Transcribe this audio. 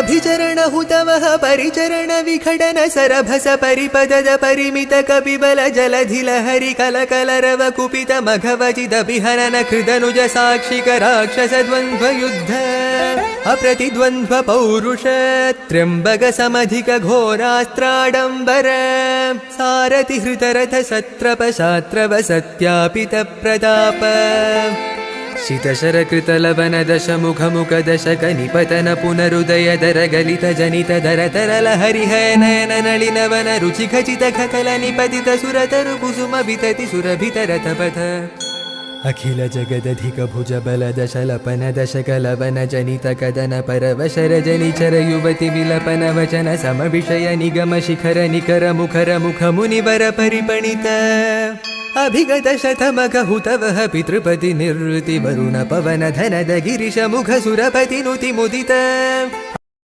अभिचरण हुतवः परिचरण विखडन सरभस परिपदद परिमित कपिबल जलधि लहरि कलकलरव कुपित मघवजिदभिहनन कृदनुज साक्षिक राक्षस द्वन्द्व युद्ध अप्रतिद्वन्द्व पौरुष त्र्यम्बक समधिक घोरास्त्राडम्बर सारथि हृतरथ सत्रप शात्रव सत्यापित प्रताप शितशरकृतलवन दशमुख मुख दशक निपतन पुनरुदय दर गलित जनित दर तरल हरिहय नयन नलिनवन रुचि खचित खकल निपतित सुरतरु कुसुम वितति सुरभित रथपथ अखिल जगदधिक भुज बल दशलपन दशकलवन जनित कदन परवशर जनिचर युवति विलपन वचन सम विषय निगम शिखर निकर मुखर मुख मुनिवर परिपणित अभिगत शतमघ हुतवः पितृपति निवृत्ति वरुण पवन धनद गिरिश मुख सुरपति नुति मुदित